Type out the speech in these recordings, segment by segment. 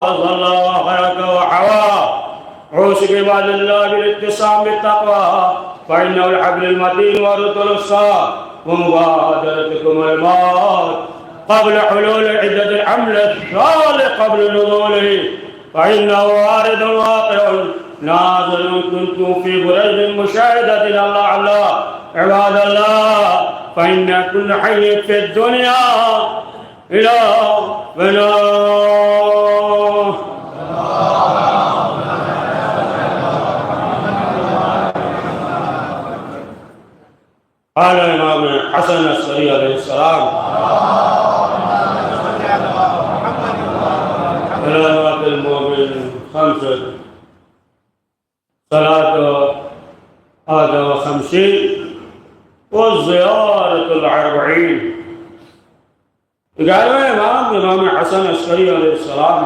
صلى الله عليك وحواه عوص بعباد الله بالاتصام بالتقوى فإنه الحبل المتين ورد الصاد ومبادرتكم الموت قبل حلول عدة الحمل الثالث قبل نزوله فإنه وارد واقع نازل كنتم في بريد مشاهدة الله عباد الله فإن كل حي في الدنيا إلى بناه قال الإمام الحسن العسكري عليه السلام علامات المؤمن خمسة صلاة 51 والزيارة 40 قال الإمام الحسن العسكري عليه السلام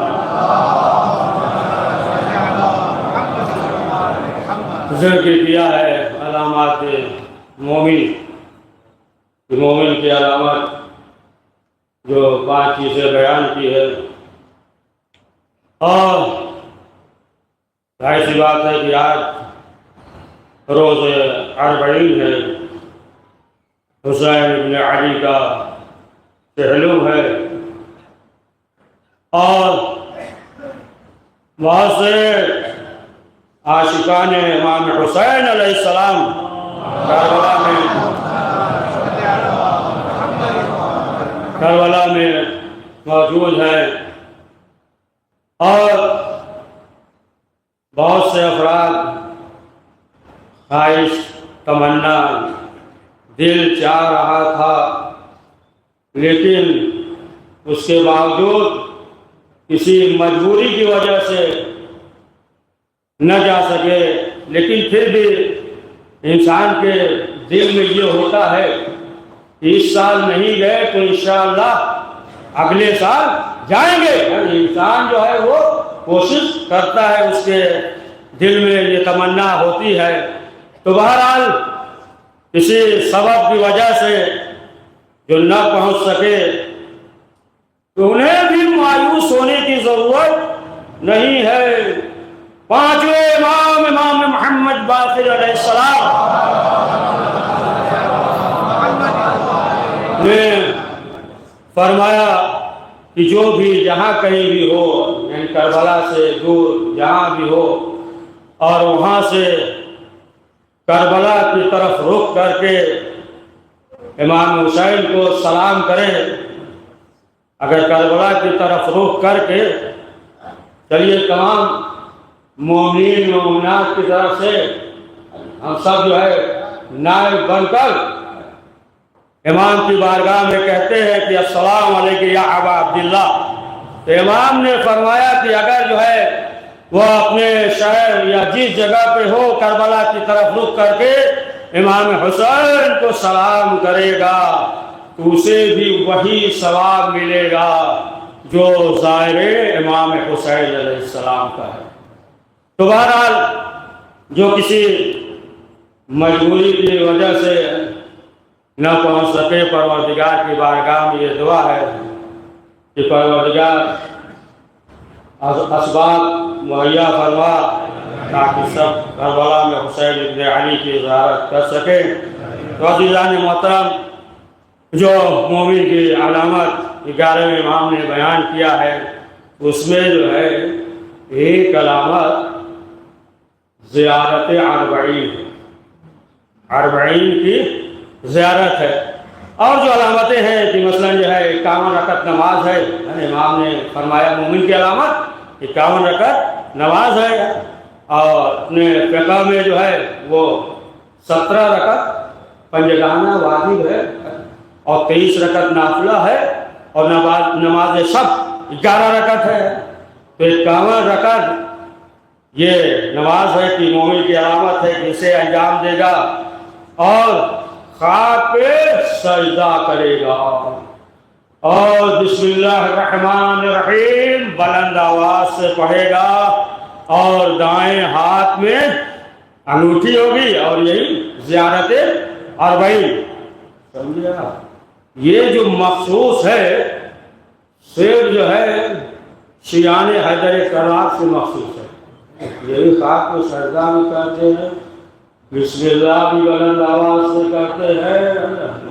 ذکر کیا ہے علامات مومن کی علامت جو 5 چیزیں بیان کی ہے اور ظاہر سی بات ہے کہ آج روز 40 ہے حسین ابن علی کا پہلو ہے اور بہت سے عاشقان امام حسین علیہ السلام کربلا میں موجود ہیں اور بہت سے افراد خواہش تمنا دل چاہ رہا تھا لیکن اس کے باوجود کسی مجبوری کی وجہ سے نہ جا سکے لیکن پھر بھی انسان کے دل میں یہ ہوتا ہے کہ اس سال نہیں گئے تو انشاءاللہ اگلے سال جائیں گے. انسان جو ہے وہ کوشش کرتا ہے اس کے دل میں یہ تمنا ہوتی ہے. تو بہرحال کسی سبب کی وجہ سے جو نہ پہنچ سکے تو انہیں بھی مایوس ہونے کی ضرورت نہیں ہے. 5ویں امام محمد باقر علیہ السلام نے فرمایا کہ جو بھی جہاں کہیں بھی ہو یعنی کربلا سے دور جہاں بھی ہو اور وہاں سے کربلا کی طرف رخ کر کے امام حسین کو سلام کرے. اگر کربلا کی طرف رخ کر کے چلیے تمام مومنین مومنات کی طرف سے ہم سب جو ہے نائب بن کر امام کی بارگاہ میں کہتے ہیں کہ السلام علیکم یا ابا عبداللہ. تو امام نے فرمایا کہ اگر جو ہے وہ اپنے شہر یا جس جگہ پہ ہو کربلا کی طرف رخ کر کے امام حسین کو سلام کرے گا تو اسے بھی وہی ثواب ملے گا جو زائر امام حسین علیہ السلام کا ہے. تو بہرحال جو کسی مجبوری کی وجہ سے نہ پہنچ سکے پروردگار کی بارگاہ میں یہ دعا ہے کہ پروردگار اسباب مہیا فرما تاکہ سب کربلا میں حسین ابن علی کی زیارت کر سکیں. تو عزیزان محترم جو مومن کی علامت 11ویں امام نے بیان کیا ہے اس میں جو ہے ایک علامت زیارت 40 کی زیارت ہے. اور جو علامتیں ہیں کہ مثلا جو ہے 51 رکعت نماز ہے. امام نے فرمایا مومن کی علامت 51 رکعت نماز ہے اور اپنے فقہ میں جو ہے وہ 17 رکعت پنجگانہ واجب ہے اور 23 رکعت نافلہ ہے اور نماز شب 11 رکعت ہے. تو 51 رکعت یہ نماز ہے کہ مومن کی علامت ہے کہ اسے انجام دے گا اور خاک پہ سجدہ کرے گا اور بسم اللہ الرحمن الرحیم بلند آواز سے پڑھے گا اور دائیں ہاتھ میں انگوٹھی ہوگی اور یہی زیارت 40. سمجھا؟ یہ جو مخصوص ہے صرف جو ہے شیعان حیدر کرار سے مخصوص ہے۔ یہی خاک کو سجدہ بھی کرتے ہیں، بسم اللہ بھی بلند آواز سے کرتے ہیں،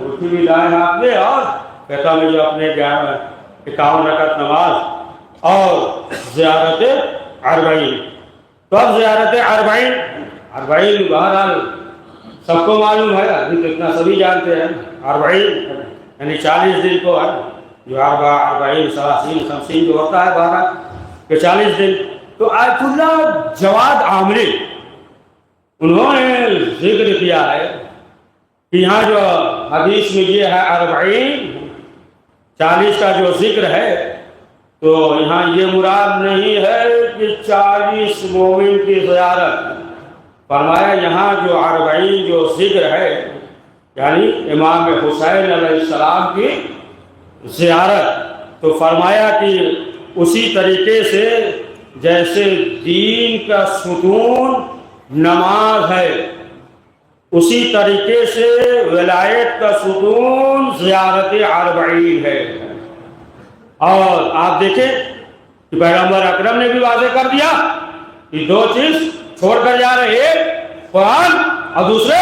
روٹی بھی لائے ہاتھ میں، اور کہتا میں جو اپنے 51 رکعت نماز اور زیارت اربعین۔ تو اب زیارت اربعین بہرحال سب کو معلوم ہے، ابھی تو اتنا سبھی جانتے ہیں، اربعین یعنی 40 دن کو ہے، جو 40 30 50 جو ہوتا ہے بہرحال کہ 40 دن۔ تو آیت اللہ جواد عامری انہوں نے ذکر کیا ہے کہ یہاں جو حدیث میں یہ ہے 40 کا جو ذکر ہے، تو یہاں یہ مراد نہیں ہے کہ 40 مومن کی زیارت، فرمایا یہاں جو 40 جو ذکر ہے یعنی امام حسین علیہ السلام کی زیارت، تو فرمایا کہ اسی طریقے سے جیسے دین کا ستون نماز ہے، اسی طریقے سے ولایت کا ستون زیارت 40 ہے۔ اور آپ دیکھیں کہ پیغمبر اکرم نے بھی واضح کر دیا کہ 2 چیز چھوڑ کر جا رہے، ایک قرآن اور دوسرے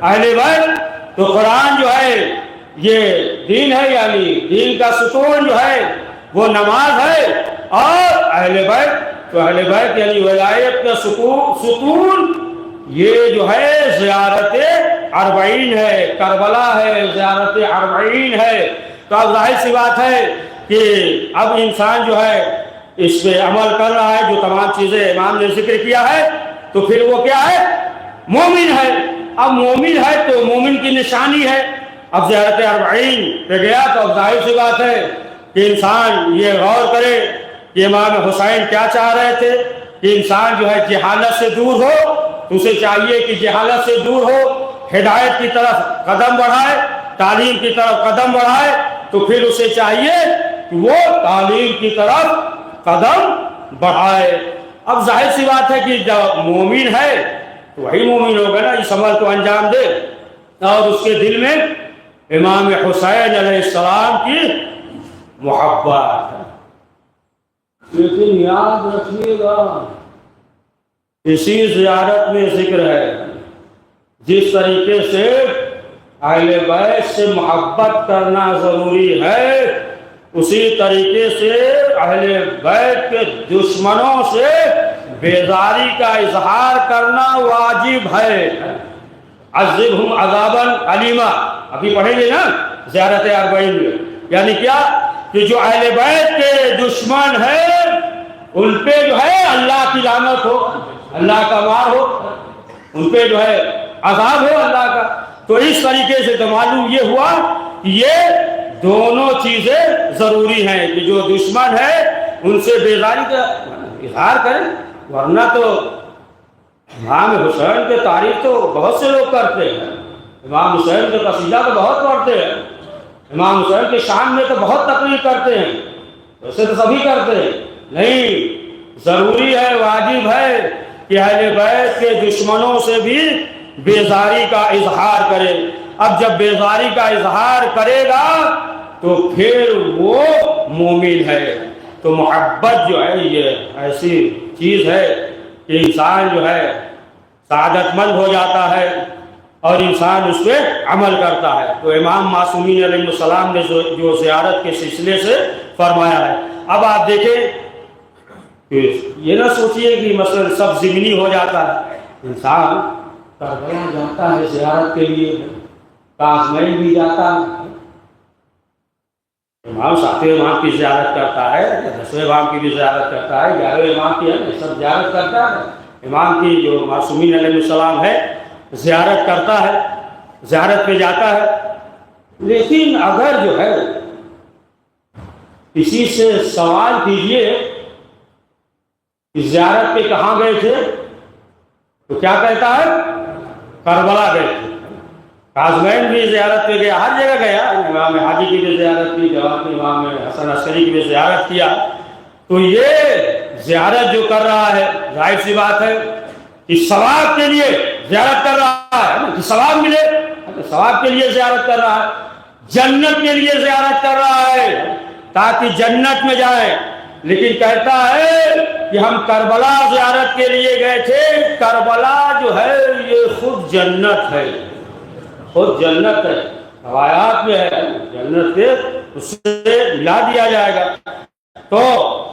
اہل بیت۔ تو قرآن جو ہے یہ دین ہے، یعنی دین کا ستون جو ہے وہ نماز ہے، اور اہل بیت تو اہل بیت یعنی ولایت کا ستون یہ جو ہے زیارت 40 ہے، کربلا ہے، زیارت 40 ہے۔ تو اب ظاہر سی بات ہے کہ اب انسان جو ہے اس پہ عمل کر رہا ہے، جو تمام چیزیں امام نے ذکر کیا ہے، تو پھر وہ کیا ہے؟ مومن ہے۔ اب مومن ہے تو مومن کی نشانی ہے۔ اب زیارت 40 پہ گیا تو اب ظاہر سی بات ہے کہ انسان یہ غور کرے کہ امام حسین کیا چاہ رہے تھے کہ انسان جو ہے جہالت سے دور ہو، تو اسے چاہیے کہ جہالت سے دور ہو، ہدایت کی طرف قدم بڑھائے، تعلیم کی طرف قدم بڑھائے، تو پھر اسے چاہیے کہ وہ تعلیم کی طرف قدم بڑھائے۔ اب ظاہر سی بات ہے کہ جب مومن ہے تو وہی مومن ہوگا نا، اس عمل کو انجام دے، اور اس کے دل میں امام حسین علیہ السلام کی محبت ہے۔ لیکن یاد رکھیے گا اسی زیارت میں ذکر ہے جس طریقے سے اہل بیت سے محبت کرنا ضروری ہے، اسی طریقے سے اہل بیت کے دشمنوں سے بیزاری کا اظہار کرنا واجب ہے۔ عذبہم عذابا علیما، ابھی پڑھیں گے نا زیارت 40 میں، یعنی کیا کہ جو اہل بیت کے دشمن ہیں ان پہ جو ہے اللہ کی لعنت ہو، اللہ کا مار ہو، ان پہ جو ہے عذاب ہو اللہ کا۔ تو اس طریقے سے تو معلوم یہ ہوا کہ یہ دونوں چیزیں ضروری ہیں کہ جو دشمن ہے ان سے بیزاری کا اظہار کریں، ورنہ تو امام حسین کے تعریف تو بہت سے لوگ کرتے ہیں، امام حسین کے قصیدہ تو بہت پڑھتے ہیں، امام حسین کے شان میں تو بہت تقریر کرتے ہیں، ویسے تو سبھی کرتے ہیں، نہیں، ضروری ہے، واجب ہے کہ اہل بیت کے دشمنوں سے بھی بیزاری کا اظہار کرے۔ اب جب بیزاری کا اظہار کرے گا تو پھر وہ مومن ہے۔ تو محبت جو ہے یہ ایسی چیز ہے کہ انسان جو ہے سعادت مند ہو جاتا ہے اور انسان اس پہ عمل کرتا ہے۔ تو امام معصومین علیہ السلام نے جو زیارت کے سلسلے سے فرمایا ہے۔ اب آپ دیکھیں کہ یہ نہ سوچئے کہ مثلا سب ضمنی ہو جاتا ہے، انسان کربلا جاتا ہے زیارت کے لیے، کاظمین بھی جاتا ہے، امام 7ویں امام کی زیارت کرتا ہے، 10ویں امام کی بھی زیارت کرتا ہے، 11ویں امام کی ہے، سب زیارت کرتا ہے۔ امام کی جو معصومین علیہ السلام ہے زیارت کرتا ہے، زیارت پہ جاتا ہے۔ لیکن اگر جو ہے کسی سے سوال کیجئے کہ زیارت پہ کہاں گئے تھے تو کیا کہتا ہے؟ کربلا گئے تھے۔ کاظمین بھی زیارت پہ گیا، ہر جگہ گیا، امام حاجی کی بھی زیارت کی، جواب امام حسن عسکری کی بھی زیارت کیا۔ تو یہ زیارت جو کر رہا ہے ظاہر سی بات ہے کہ ثواب کے لیے زیارت کر رہا ہے، کہ ثواب ملے، ثواب کے لیے زیارت کر رہا ہے، جنت کے لیے زیارت کر رہا ہے تاکہ جنت میں جائے۔ لیکن کہتا ہے کہ ہم کربلا زیارت کے لیے گئے تھے. کربلا جو ہے یہ خود جنت ہے, خود جنت ہے, روایات میں ہے جنت کے اس سے ملا دیا جائے گا. تو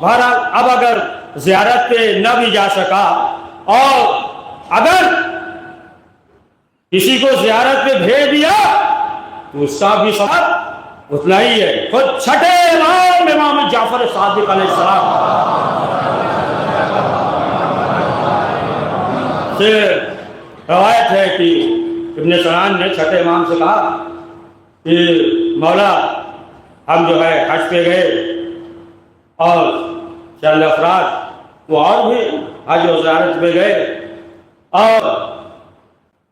بہرحال اب اگر زیارت پہ نہ بھی جا سکا اور اگر کسی کو زیارت پہ بھیج دیا تو اس کا بھی ثواب اتنا ہی ہے. خود چھٹے امام جعفر صادق علیہ السلام سے روایت ہے کہ ابن سنان نے چھٹے امام سے کہا کہ مولا ہم جو ہے حج پہ گئے اور چند افراد وہ اور بھی حج و زیارت پہ گئے اور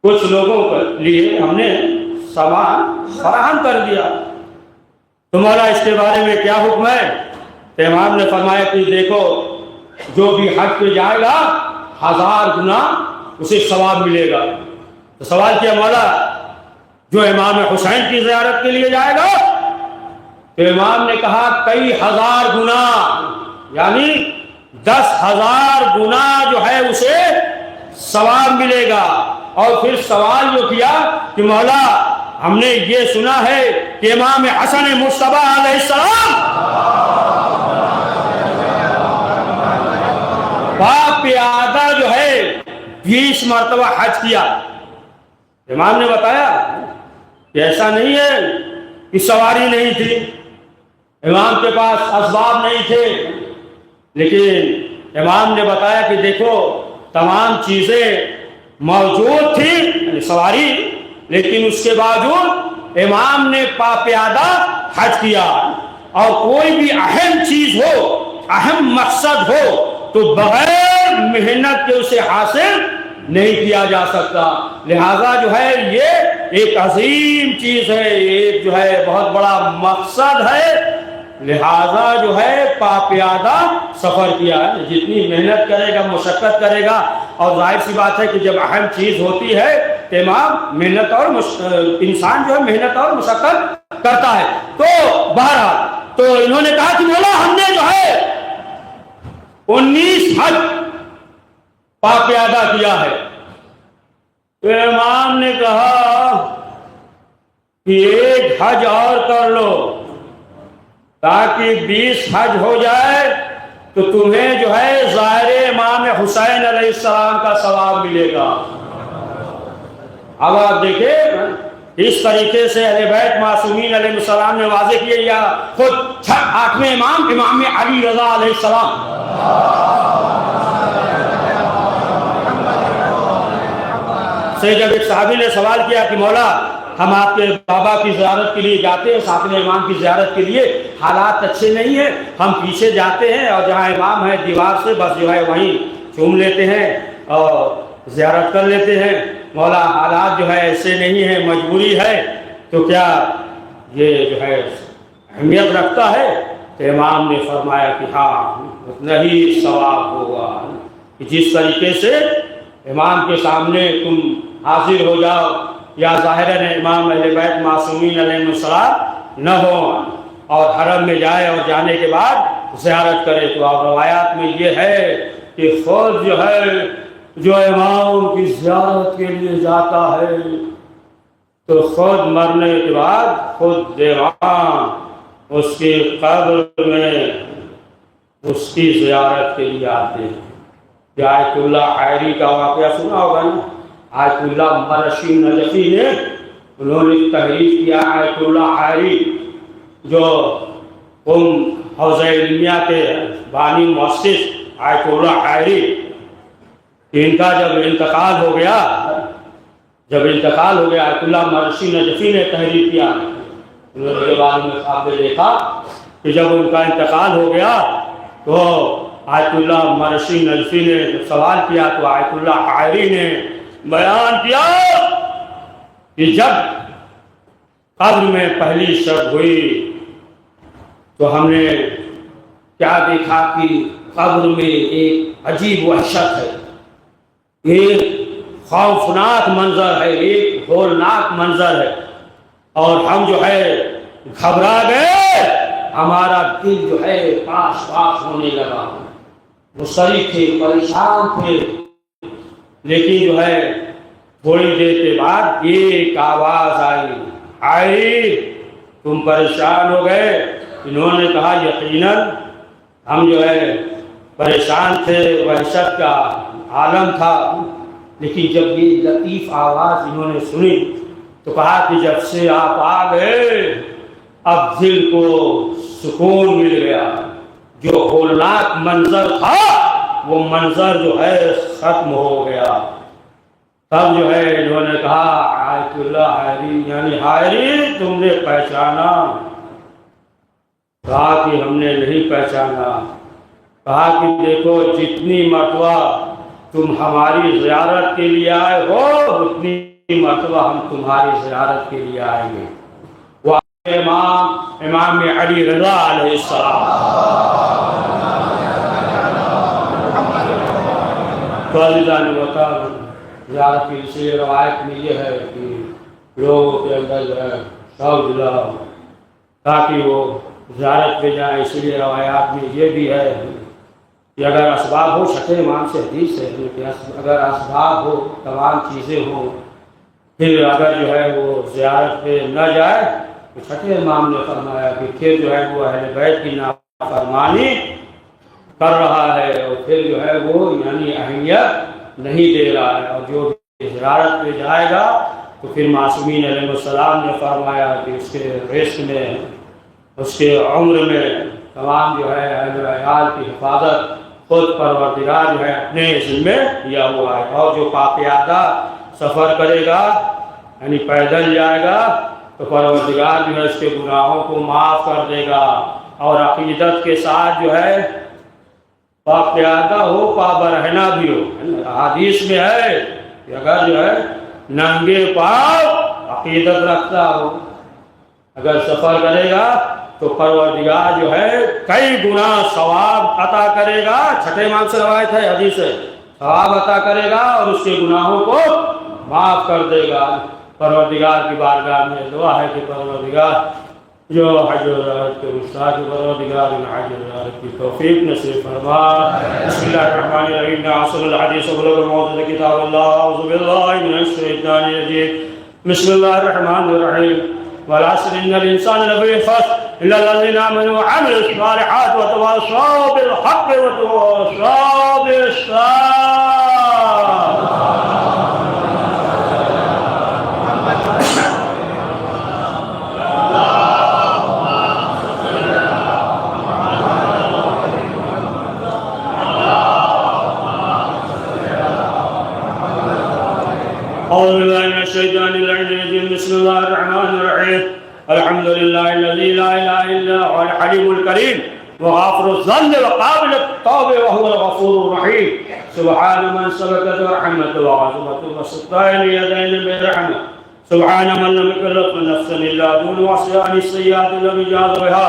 کچھ لوگوں کے لیے ہم نے سامان فراہم کر دیا, تو مولا اس کے بارے میں کیا حکم ہے؟ تو امام نے فرمایا کہ دیکھو جو بھی حج پہ جائے گا 1000 گنا اسے ثواب ملے گا. تو سوال کیا مولا جو امام حسین کی زیارت کے لیے جائے گا؟ تو امام نے کہا کئی ہزار گنا, یعنی 10,000 گنا جو ہے اسے ثواب ملے گا. اور پھر سوال جو کیا کہ مولا ہم نے یہ سنا ہے کہ امام حسن مصطفیٰ علیہ السلام پیادہ جو ہے 20 مرتبہ حج کیا. امام نے بتایا کہ ایسا نہیں ہے کہ سواری نہیں تھی, امام کے پاس اسباب نہیں تھے, لیکن امام نے بتایا کہ دیکھو تمام چیزیں موجود تھی یعنی سواری, لیکن اس کے باوجود امام نے پیادہ حج کیا. اور کوئی بھی اہم چیز ہو, اہم مقصد ہو تو بغیر محنت کے اسے حاصل نہیں کیا جا سکتا. لہذا جو ہے یہ ایک عظیم چیز ہے, ایک جو ہے بہت بڑا مقصد ہے, لہذا جو ہے پیادہ سفر کیا ہے. جتنی محنت کرے گا مشقت کرے گا, اور ظاہر سی بات ہے کہ جب اہم چیز ہوتی ہے تو امام محنت اور انسان جو ہے محنت اور مشقت کرتا ہے. تو بہرحال تو انہوں نے کہا کہ مولا ہم نے جو ہے 19 حج پیادہ کیا ہے. تو امام نے کہا کہ ایک حج اور کر لو تاکہ 20 حج ہو جائے تو تمہیں جو ہے ظاہر امام حسین علیہ السلام کا ثواب ملے گا. اب آپ دیکھیں اس طریقے سے اہل بیت معصومین علیہ السلام نے واضح کیا, یا خود 8ویں امام علی رضا علیہ السلام سے جب ایک صحابی نے سوال کیا کہ مولا ہم آپ کے بابا کی زیارت کے لیے جاتے ہیں, 7ویں امام کی زیارت کے لیے, حالات اچھے نہیں ہیں, ہم پیچھے جاتے ہیں اور جہاں امام ہے دیوار سے بس جو ہے وہیں چوم لیتے ہیں اور زیارت کر لیتے ہیں, مولا حالات جو ہے ایسے نہیں ہیں, مجبوری ہے, تو کیا یہ جو ہے اہمیت رکھتا ہے؟ تو امام نے فرمایا کہ ہاں اتنا ہی ثواب ہوگا کہ جس طریقے سے امام کے سامنے تم حاضر ہو جاؤ, یا ظاہراً امام اہل بیت معصومین علیہ السلام نہ ہو اور حرم میں جائے اور جانے کے بعد زیارت کرے. تو اب روایات میں یہ ہے کہ خود جو ہے جو امام کی زیارت کے لیے جاتا ہے تو خود مرنے کے بعد خود دیوان اس کی قبر میں اس کی زیارت کے لیے آتے ہیں. کہ آیت اللہ حائری کا واقعہ سنا ہوگا نا, آیت اللہ مرشی نجفی نے انہوں نے تحریف کیا. آیت اللہ حائری جو حوزہ علمیہ کے بانی مؤسس آیت اللہ حائری, ان کا جب انتقال ہو گیا آیت اللہ مرشی نجفی نے تحریر کیا. انہوں نے بعد میں خواب میں دیکھا کہ جب ان کا انتقال ہو گیا تو آیت اللہ مرشی نجفی نے جب سوال کیا تو آیت اللہ حائری نے بیان کیا کہ جب قبر میں پہلی شب ہوئی تو ہم نے کیا دیکھا کہ قبر میں ایک عجیب وحشت ہے, ایک خوفناک منظر ہے, ایک ہولناک منظر ہے, اور ہم جو ہے گھبرا گئے ہمارا دل جو ہے پاس پاس ہونے لگا، مسترب تھے، پریشان تھے، لیکن جو ہے تھوڑی دیر کے بعد ایک آواز آئی، آئی تم پریشان ہو گئے؟ انہوں نے کہا یقیناً ہم جو ہے پریشان تھے، وحشت کا عالم تھا، لیکن جب یہ لطیف آواز انہوں نے سنی تو کہا کہ جب سے آپ آ گئے اب دل کو سکون مل گیا، جو ہولناک منظر تھا وہ منظر جو ہے ختم ہو گیا۔ تب جو ہے انہوں نے کہا آیت اللہ حائری، یعنی حائری تم نے پہچانا؟ کہا کہ ہم نے نہیں پہچانا۔ کہا کہ دیکھو جتنی مرتبہ تم ہماری زیارت کے لیے آئے ہو اتنی مرتبہ ہم تمہاری زیارت کے لیے آئیں گے۔ وہ امام علی رضا علیہ السلام، زیارت کی اسی روایت میں یہ ہے کہ لوگوں کے اندر جو ہے شوق دلا تاکہ وہ زیارت پہ جائیں، اسی لیے روایات میں یہ بھی ہے کہ اگر اسباب ہو، چھٹے امام سے حدیث ہے کہ اگر اسباب ہو، تمام چیزیں ہوں، پھر اگر جو ہے وہ زیارت پہ نہ جائے تو چھٹے امام نے فرمایا کہ پھر جو ہے وہ اہل بیت کی نافرمانی کر رہا ہے اور پھر جو ہے وہ یعنی اہمیت نہیں دے رہا ہے، اور جو زیارت پہ جائے گا تو پھر معصومین علیہ السلام نے فرمایا کہ اس کے رزق میں، اس کے عمر میں تمام جو ہے اہل عیال کی حفاظت خود پروردگار جو ہے اپنے ذمے لیا ہوا ہے، اور جو پاکیادہ سفر کرے گا یعنی پیدل جائے گا تو پروردگار جو ہے اس کے گناہوں کو معاف کر دے گا، اور عقیدت کے ساتھ جو ہے پاکیادہ ہو، پابرہنہ بھی ہو۔ حدیث میں ہے کہ اگر جو ہے ننگے پاؤں عقیدت رکھتا ہو، اگر سفر کرے گا تو پروردگار جو ہے کئی گنا ثواب عطا کرے گا، چھٹے امام سے روایت ہے، حدیث ہے، ثواب عطا کرے گا اور اس کے گناہوں کو معاف کر دے گا۔ پروردگار کی بارگاہ میں دعا ہے کہ پروردگار جو حج و زیارت کے استاد پروردگار ان حج و زیارت کی توفیق نصیب فرما۔ بسم اللہ الرحمن الرحیم، احسن الحدیث وبلغ الموعظة کتاب اللہ، اعوذ باللہ من الشیطان الرجیم، بسم اللہ الرحمن الرحیم، والعصر ان الانسان لفی خسر الا الذین آمنوا وعملوا الصالحات وتواصوا بالحق وتواصوا بالصبر۔ أعوذ بالله من الشيطان الرجيم، بسم الله الرحمن الرحيم، الحمد لله الذي لا إله إلا هو الحليم الكريم وغافر الذنب وقابل التوب وهو الغفور الرحيم، سبحان من سبقت رحمته وعظمته وسطين يدين برحمه، سبحان من لم يكلف نفسا إلا دون وصي عن السيئات لم يجاز بها،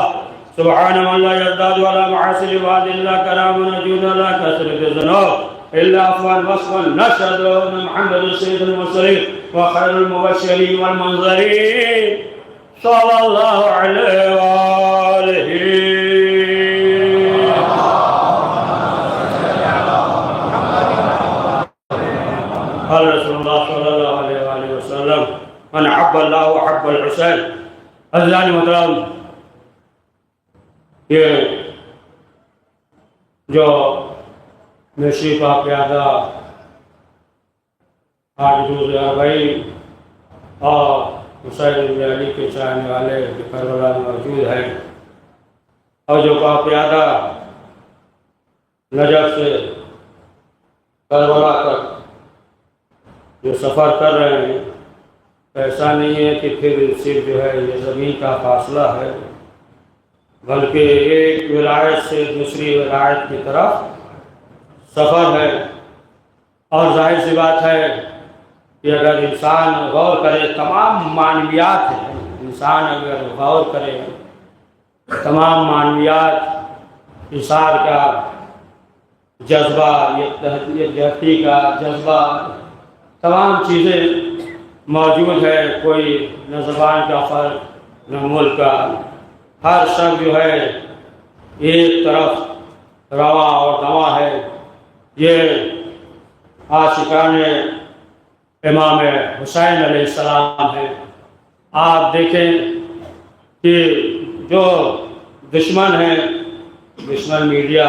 سبحان من لا يزداد ولا معاصي لبعد إلا كرام وجود ولا كثرة الذنوب إلا عفوا وصفا، نشهد أن محمد سيد المرسلين وخير المبشرين والمنذرين صلى الله عليه وآله۔ قال رسول الله صلى الله عليه وآله وسلم من أحب الله وأحب الحسين۔ عزیزان محترم، یہ جو نشی پاکیادہ آج روز اربعین اور حسین بن علی کے چاہنے والے کربلا میں موجود ہیں، اور جو پاکیادہ نجف سے کربلا تک جو سفر کر رہے ہیں، ایسا نہیں ہے کہ پھر صرف جو ہے یہ زمین کا فاصلہ ہے، بلکہ ایک ولایت سے دوسری ولایت کی طرف سفر ہے، اور ظاہر سی بات ہے کہ اگر انسان غور کرے تمام معنویات ہیں، انسان اگر غور کرے تمام معنویات، انسان کا جذبہ، یکجہتی کا جذبہ، تمام چیزیں موجود ہے، کوئی نہ زبان کا فرق، نہ ملک کا، ہر شخص جو ہے ایک طرف روا اور دوا ہے۔ یہ عاشقان امام حسین علیہ السلام ہے۔ آپ دیکھیں کہ جو دشمن ہیں، دشمن میڈیا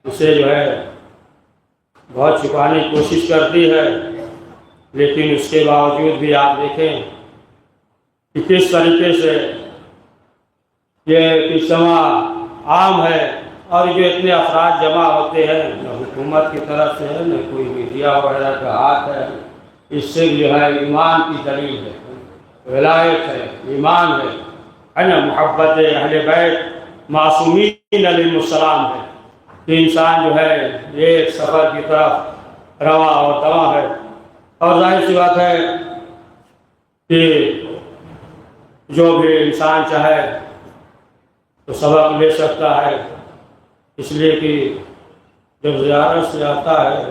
اسے جو ہے بہت چھپانے کی کوشش کرتی ہے، لیکن اس کے باوجود بھی آپ دیکھیں کہ کس طریقے سے یہ اجتماع عام ہے، اور جو اتنے افراد جمع ہوتے ہیں، نہ حکومت کی طرف سے ہے، نہ کوئی میڈیا وغیرہ کا ہاتھ ہے۔ اس سے جو ہے ایمان کی دلیل ہے، ولایت ہے، ایمان ہے نا، محبت اہل بیت معصومین علیہ السلام ہے کہ انسان جو ہے ایک سفر کی طرف روا اور دوا ہے۔ اور ظاہر سی بات ہے کہ جو بھی انسان چاہے تو سبق لے سکتا ہے، اس لیے کہ جب زیارت سے آتا ہے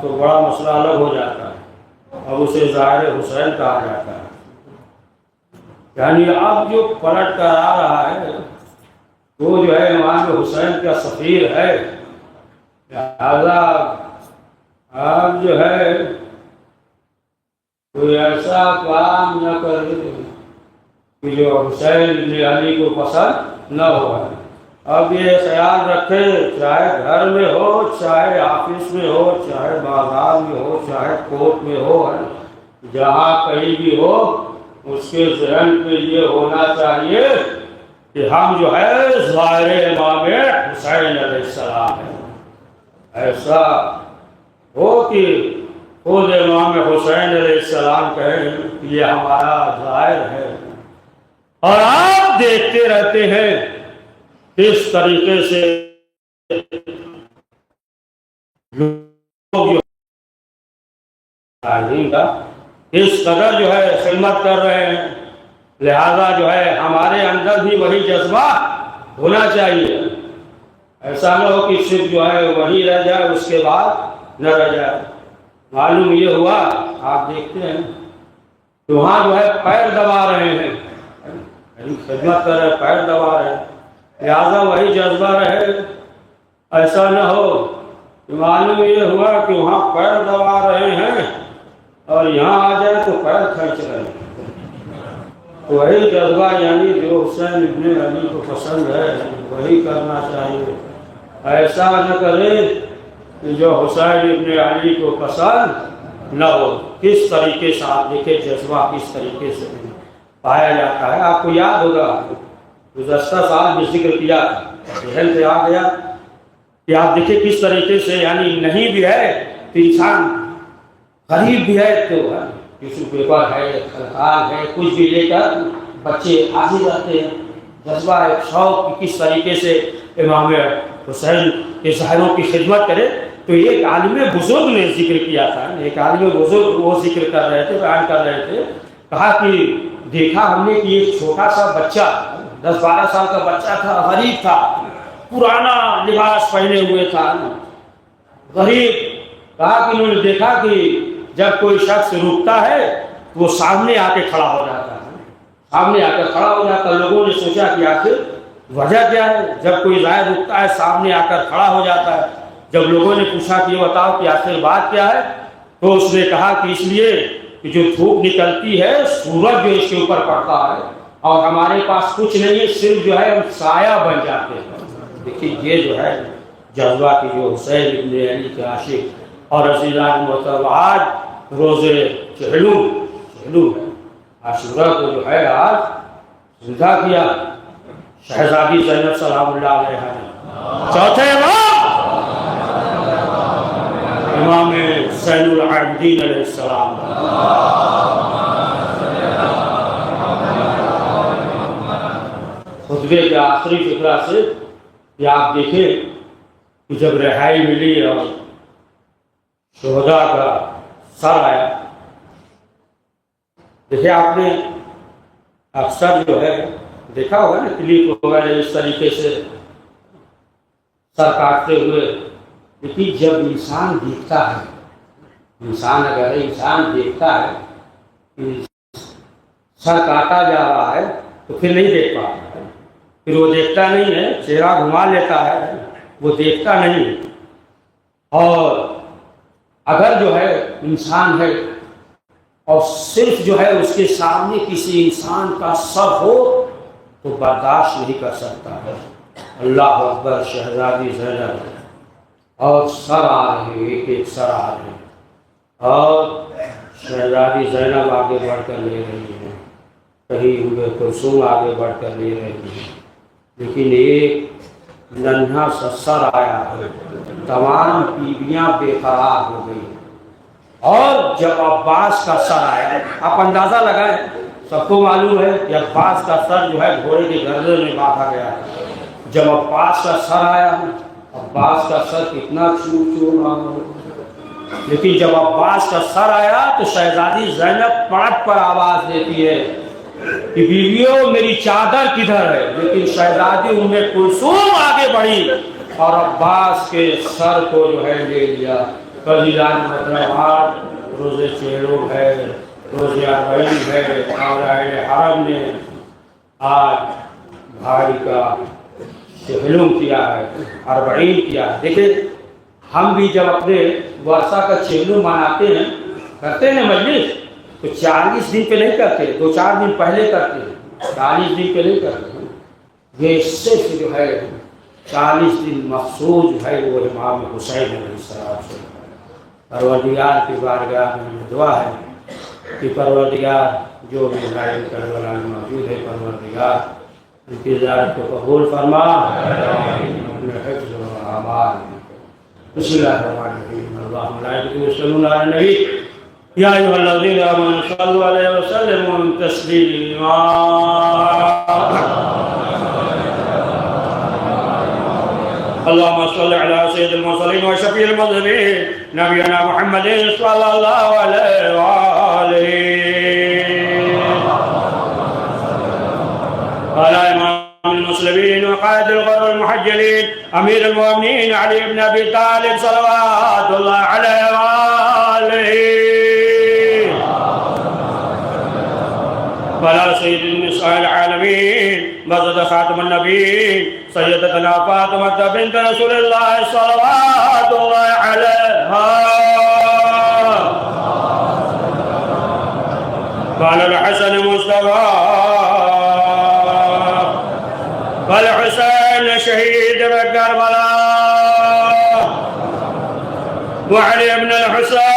تو بڑا مسئلہ الگ ہو جاتا ہے، اور اسے ظاہر حسین کہا جاتا ہے۔ یعنی اب جو پلٹ کر آ رہا ہے وہ جو ہے امام حسین کا سفیر ہے، لہذا اب جو ہے کوئی ایسا کام نہ کرے کہ جو حسین بن علی کو پسند نہ ہو۔ اب یہ خیال رکھے، چاہے گھر میں ہو، چاہے آفس میں ہو، چاہے بازار میں ہو، چاہے کورٹ میں ہو، جہاں کہیں بھی ہو، اس کے ذہن پہ یہ ہونا چاہیے کہ ہم جو ہے ظاہر امام حسین علیہ السلام ہے۔ ایسا ہو کہ خود امام حسین علیہ السلام کہیں کہ یہ ہمارا ظاہر ہے، اور آپ دیکھتے رہتے ہیں اس طریقے سے لوگ کا اس قدر جو ہے خدمت کر رہے ہیں، لہذا جو ہے ہمارے اندر بھی وہی جذبہ ہونا چاہیے۔ ایسا نہ ہو کہ صرف جو ہے وہی رہ جائے، اس کے بعد نہ رہ جائے۔ معلوم یہ ہوا، آپ دیکھتے ہیں کہ وہاں جو ہے پیر دبا رہے ہیں، خدمت کر رہے، پیر دبا رہے ہیں، لہذا وہی جذبہ رہے۔ ایسا نہ ہو کہ معلوم یہ ہوا کہ وہاں پیر دبا رہے ہیں اور یہاں آ جائے تو پیر کھینچ رہے ہیں۔ وہی جذبہ یعنی جو حسین ابن علی کو پسند ہے وہی کرنا چاہیے۔ ایسا نہ کرے کہ جو حسین ابن علی کو پسند نہ ہو۔ کس طریقے سے آپ دیکھیں جذبہ کس طریقے سے پایا جاتا ہے۔ آپ کو یاد ہوگا گزشتہ سال میں ذکر کیا، ذہن پہ آ گیا کہ آپ دیکھیں کس طریقے سے، یعنی نہیں بھی ہے تو انسان غریب بھی ہے تو ٹیشو پیپر ہے، خلخال ہے، کچھ بھی لے کر بچے حاضر رہتے ہیں۔ جذبہ ایک شوق کس طریقے سے امام حسین کے ظاہروں کی خدمت کرے۔ تو ایک عالم بزرگ نے ذکر کیا تھا، ایک عالم بزرگ وہ ذکر کر رہے تھے، بیان کر رہے تھے، کہا کہ دیکھا ہم نے کہ ایک چھوٹا سا بچہ 10-12 سال کا بچہ تھا، غریب تھا، پرانا لباس پہنے ہوئے تھا، غریب۔ کہا کہ انہوں نے دیکھا کہ جب کوئی شخص رکتا ہے تو وہ سامنے آ کے کھڑا ہو جاتا ہے، سامنے آ کر کھڑا ہو جاتا ہے۔ لوگوں نے سوچا کہ آخر وجہ کیا ہے، جب کوئی ظاہر رکتا ہے سامنے آ کر کھڑا ہو جاتا ہے۔ جب لوگوں نے پوچھا کہ یہ بتاؤ کہ آخر بات کیا ہے، تو اس نے کہا کہ اس لیے کہ جو دھوپ نکلتی ہے، سورج جو اس کے اوپر پڑتا ہے، اور ہمارے پاس کچھ نہیں ہے، صرف جو ہے ہم سایہ بن جاتے ہیں۔ دیکھیے یہ جو ہے جذبہ کی جو حسین ابن علی کے عاشق اور عزیزان محترم، آج روز چہلم عاشورہ کو جو ہے آج زندہ کیا شہزادی زینب سلام اللہ علیہا نے۔ چوتھے امام زین العابدین علیہ السلام۔ خطبے کے آخری فقرہ سے یہ آپ دیکھیں کہ جب رہائی ملی اور شہداء کا سر آیا، دیکھیں آپ نے اکثر جو ہے دیکھا ہوگا نا کلپ وغیرہ اس طریقے سے سر کاٹتے ہوئے، لیکن جب انسان دیکھتا ہے، اگر انسان دیکھتا ہے کہ سر کاٹا جا رہا ہے تو پھر نہیں دیکھ پاتا، پھر وہ دیکھتا نہیں ہے، چہرہ گھما لیتا ہے، وہ دیکھتا نہیں ہے۔ اور اگر جو ہے انسان ہے اور صرف جو ہے اس کے سامنے کسی انسان کا سر ہو تو برداشت نہیں کر سکتا ہے۔ اللہ اکبر، شہزادی زینب اور سر آ رہے، ایک ایک سر آ رہے، اور شہزادی زینب آگے بڑھ کر لے رہی ہے، کہیں ہوئے کلثوم آگے بڑھ کر لے رہی ہے، لیکن ایک ننھا سا سر آیا ہے، تمام بیویاں بے قرار ہو گئی۔ اور جب عباس کا سر آیا، آپ اندازہ لگائیں، سب کو معلوم ہے کہ عباس کا سر جو ہے گھوڑے کے گردن میں باندھا گیا ہے۔ جب عباس کا سر آیا، عباس کا سر کتنا چور چور رہا ہو، لیکن جب عباس کا سر آیا تو شہزادی زینب پڑک پر آواز دیتی ہے کہ بیویوں میری چادر کدھر ہے، لیکن شہزادی ام کلثوم آگے بڑھی اور عباس کے سر کو جو ہے لے لیا۔ فضیلان مطلب آج روز چہروں ہے، روز اربعین ہے، اور اہل حرم نے آج بھائی کا چہلم کیا ہے، اربعین کیا ہے۔ دیکھیں ہم بھی جب اپنے ورثہ کا چہلم مناتے ہیں، کرتے ہیں مجلس، تو 40 دن پہ نہیں کرتے، 2-4 دن پہلے کرتے ہیں، 40 دن پہ نہیں کرتے ہیں۔ یہ صرف جو ہے 40 دن مخصوص جو ہے وہ امام حسین علیہ السلام سے۔ پروردگار کی بارگاہ میں دعا ہے کہ پروردگار جو بھی غائب کربلا میں موجود ہے، پروردگار ان کی زیارت کو قبول فرما، اپنے حفظ و امان۔ بسم اللہ الرحمن الرحیم، اللہم ملائکتہ یصلون علی النبی یا ایھا الذین آمنوا صلوا علیہ وسلموا تسلیما۔ اللهم صل على سيد المرسلين وشفيع المذنبين نبينا محمد صلى الله عليه وآله وعلى إمام المسلمين وقائد الغر المحجلين أمير المؤمنين علي بن أبي طالب صلوات الله عليه وآله وعلى سيد النساء العالمين مسجد خاتم النبيين سيدتنا فاطمة بنت رسول الله صلوات الله عليها وعلى الحسن مصطفى والحسين شهيد بكربلاء وعلي بن الحسين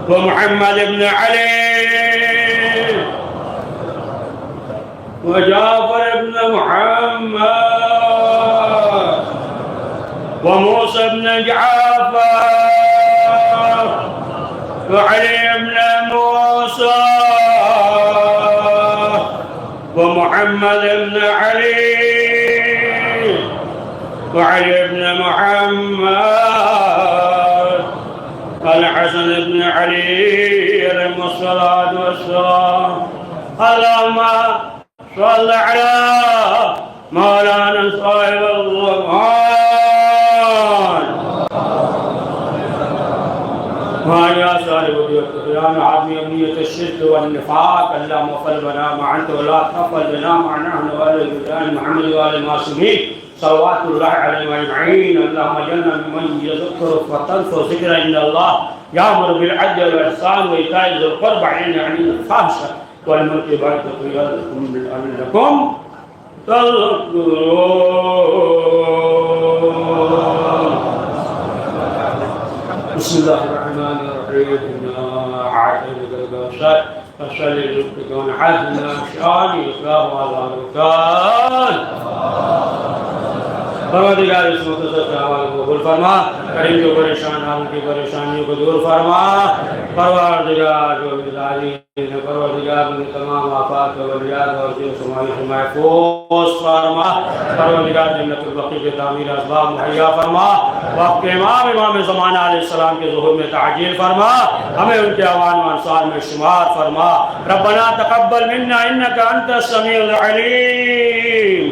ومحمد بن علي وجعفر بن محمد وموسى بن جعفر وعلي بن موسى ومحمد بن علي وعلي بن محمد الحسن بن علي عليهم الصلاة والسلام. اللهم صل على مولانا صاحب الزمان وعلى صاحب الطغيان عظيم أمنية الشرك والنفاق. اللهم اغفر لنا ما أنت ولا تغفر لنا ما نحن ولا جدعان محمد وآل المعصومين صلوات الله عليهم أجمعين. اللهم اجعلنا ممن يذكر وتنفع ذكر عند الله يأمر بالعدل والإحسان وإيتاء ذي القربى وينهى عن الفحشاء والمنكر والبغي يعظكم لعلكم تذكرون. بسم الله الرحمن الرحيم. إنا أعطيناك الكوثر فصل لربك وانحر إن شانئك هو الأبتر. پروردگار اس مختصر سے حوالے کو قبول فرما، کریم جو پریشان ہیں ان کی پریشانیوں کو دور فرما. پروردگار جو مزاجین ہے، پروردگار ان تمام آفات و بلیات اور جو سمائی سے محفوظ فرما. پروردگار جنت البقیع کے تعمیر اسباب مہیا فرما. وقت امام زمانہ علیہ السلام کے ظہور میں تعجیل فرما. ہمیں ان کے اوان و انصار میں شمار فرما. ربنا تقبل منا انك انت السميع العليم